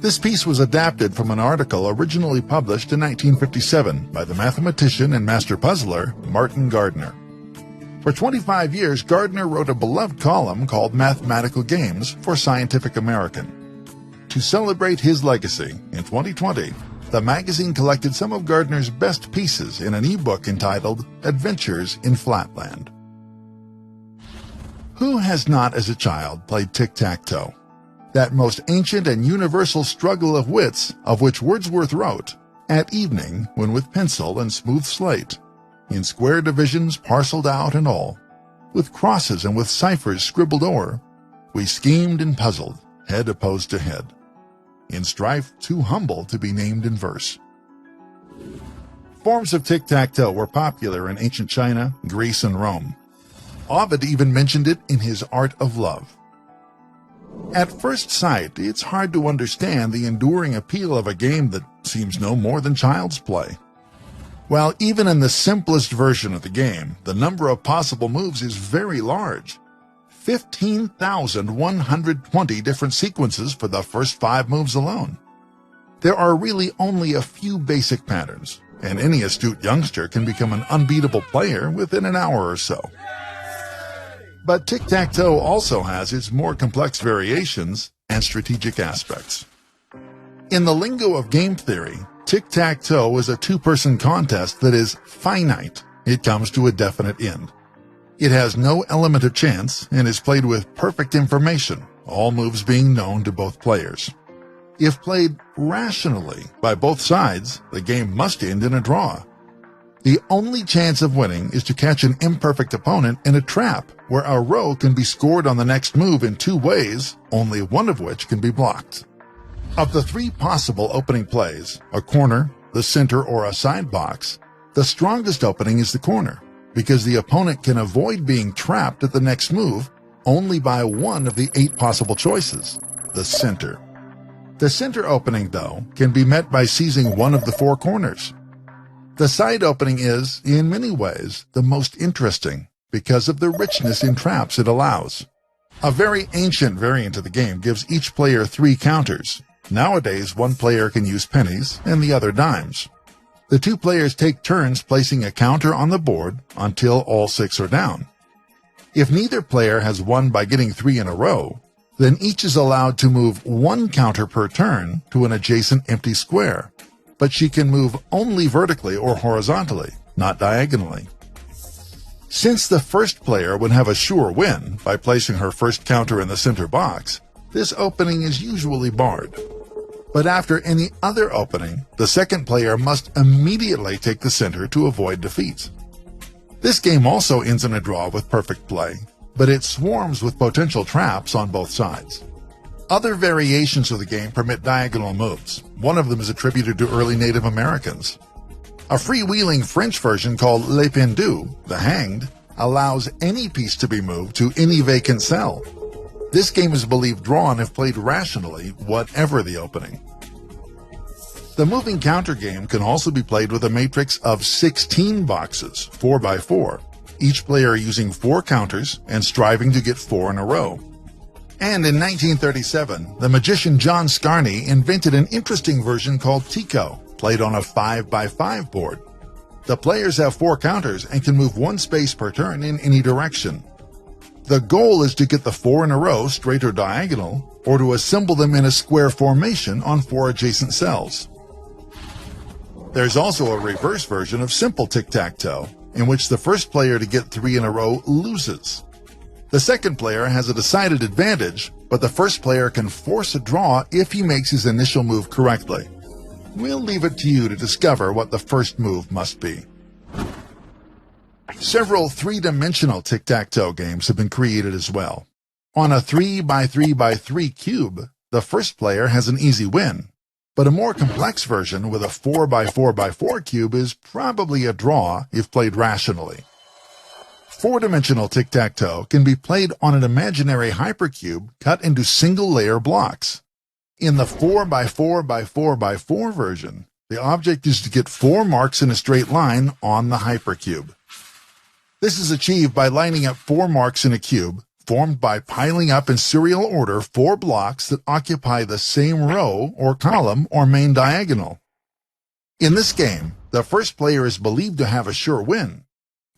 This piece was adapted from an article originally published in 1957 by the mathematician and master puzzler Martin Gardner. For 25 years, Gardner wrote a beloved column called Mathematical Games for Scientific American. To celebrate his legacy, in 2020, the magazine collected some of Gardner's best pieces in an e-book entitled Adventures in Flatland. Who has not as a child played tic-tac-toe? That most ancient and universal struggle of wits of which Wordsworth wrote, "At evening, when with pencil and smooth slate, in square divisions parcelled out and all, with crosses and with ciphers scribbled o'er, we schemed and puzzled, head opposed to head, in strife too humble to be named in verse." Forms of tic-tac-toe were popular in ancient China, Greece, and Rome. Ovid even mentioned it in his Art of Love. At first sight, it's hard to understand the enduring appeal of a game that seems no more than child's play. While even in the simplest version of the game, the number of possible moves is very large. 15,120 different sequences for the first 5 moves alone. There are really only a few basic patterns, and any astute youngster can become an unbeatable player within an hour or so. But tic-tac-toe also has its more complex variations and strategic aspects. In the lingo of game theory, tic-tac-toe is a two-person contest that is finite. It comes to a definite end. It has no element of chance and is played with perfect information, all moves being known to both players. If played rationally by both sides, the game must end in a draw. The only chance of winning is to catch an imperfect opponent in a trap where a row can be scored on the next move in 2 ways, only one of which can be blocked. Of the 3 possible opening plays, a corner, the center, or a side box, the strongest opening is the corner, because the opponent can avoid being trapped at the next move only by one of the 8 possible choices, the center. The center opening, though, can be met by seizing one of the 4 corners. The side opening is, in many ways, the most interesting because of the richness in traps it allows. A very ancient variant of the game gives each player 3 counters. Nowadays, one player can use pennies and the other dimes. The 2 players take turns placing a counter on the board until all 6 are down. If neither player has won by getting 3 in a row, then each is allowed to move 1 counter per turn to an adjacent empty square. But she can move only vertically or horizontally, not diagonally. Since the first player would have a sure win by placing her first counter in the center box, this opening is usually barred. But after any other opening, the second player must immediately take the center to avoid defeat. This game also ends in a draw with perfect play, but it swarms with potential traps on both sides. Other variations of the game permit diagonal moves. One of them is attributed to early Native Americans. A freewheeling French version called Le Pendu, the Hanged, allows any piece to be moved to any vacant cell. This game is believed drawn if played rationally, whatever the opening. The moving counter game can also be played with a matrix of 16 boxes, 4 by 4, each player using 4 counters and striving to get 4 in a row. And in 1937, the magician John Scarney invented an interesting version called Tico, played on a 5 by 5 board. The players have 4 counters and can move 1 space per turn in any direction. The goal is to get the 4 in a row, straight or diagonal, or to assemble them in a square formation on 4 adjacent cells. There's also a reverse version of simple tic-tac-toe, in which the first player to get 3 in a row loses. The second player has a decided advantage, but the first player can force a draw if he makes his initial move correctly. We'll leave it to you to discover what the first move must be. Several 3-dimensional tic-tac-toe games have been created as well. On a 3 by 3 by 3 cube, the first player has an easy win, but a more complex version with a 4 by 4 by 4 cube is probably a draw if played rationally. 4-dimensional tic-tac-toe can be played on an imaginary hypercube cut into single-layer blocks. In the 4 by 4 by 4 by 4 version, the object is to get 4 marks in a straight line on the hypercube. This is achieved by lining up 4 marks in a cube, formed by piling up in serial order 4 blocks that occupy the same row or column or main diagonal. In this game, the first player is believed to have a sure win,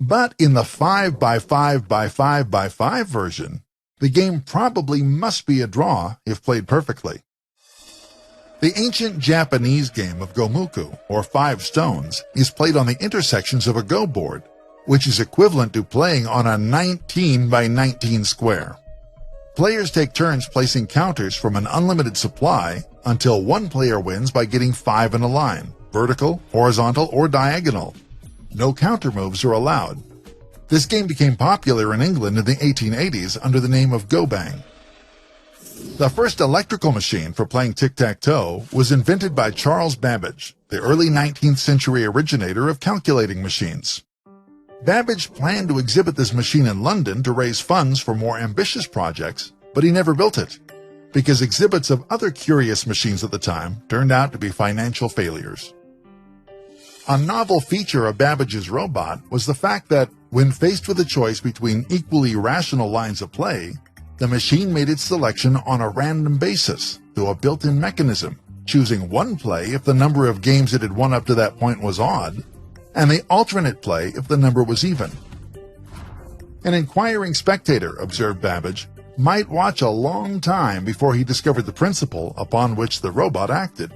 but in the 5 by 5 by 5 by 5 version, the game probably must be a draw if played perfectly. The ancient Japanese game of gomuku, or 5 stones, is played on the intersections of a go board, which is equivalent to playing on a 19 by 19 square. Players take turns placing counters from an unlimited supply until one player wins by getting 5 in a line, vertical, horizontal, or diagonal. No counter moves are allowed. This game became popular in England in the 1880s under the name of Go Bang. The first electrical machine for playing tic-tac-toe was invented by Charles Babbage, the early 19th century originator of calculating machines. Babbage planned to exhibit this machine in London to raise funds for more ambitious projects, but he never built it, because exhibits of other curious machines at the time turned out to be financial failures. A novel feature of Babbage's robot was the fact that, when faced with a choice between equally rational lines of play, the machine made its selection on a random basis through a built-in mechanism, choosing one play if the number of games it had won up to that point was odd, and the alternate play if the number was even. An inquiring spectator, observed Babbage, might watch a long time before he discovered the principle upon which the robot acted.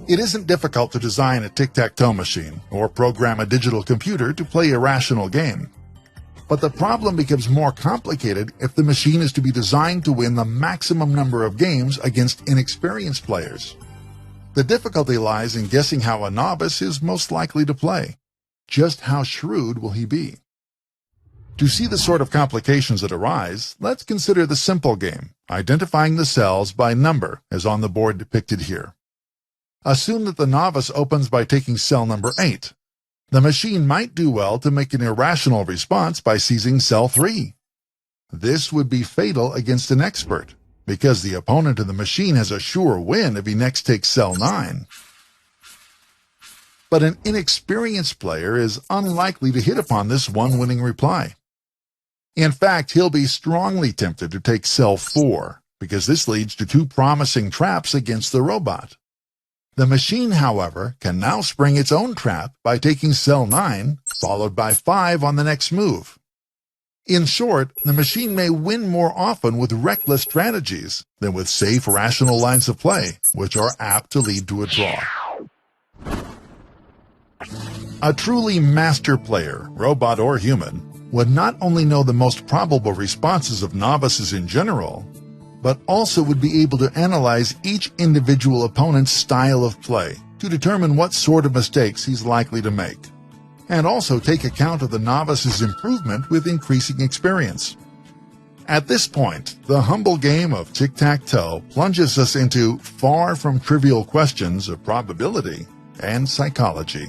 It isn't difficult to design a tic-tac-toe machine or program a digital computer to play a rational game. But the problem becomes more complicated if the machine is to be designed to win the maximum number of games against inexperienced players. The difficulty lies in guessing how a novice is most likely to play. Just how shrewd will he be? To see the sort of complications that arise, let's consider the simple game, identifying the cells by number, as on the board depicted here. Assume that the novice opens by taking cell number 8. The machine might do well to make an irrational response by seizing cell 3. This would be fatal against an expert, because the opponent in the machine has a sure win if he next takes cell 9. But an inexperienced player is unlikely to hit upon this one winning reply. In fact, he'll be strongly tempted to take cell 4, because this leads to 2 promising traps against the robot. The machine, however, can now spring its own trap by taking cell 9, followed by 5 on the next move. In short, the machine may win more often with reckless strategies than with safe, rational lines of play, which are apt to lead to a draw. A truly master player, robot or human, would not only know the most probable responses of novices in general, but also would be able to analyze each individual opponent's style of play to determine what sort of mistakes he's likely to make, and also take account of the novice's improvement with increasing experience. At this point, the humble game of tic-tac-toe plunges us into far from trivial questions of probability and psychology.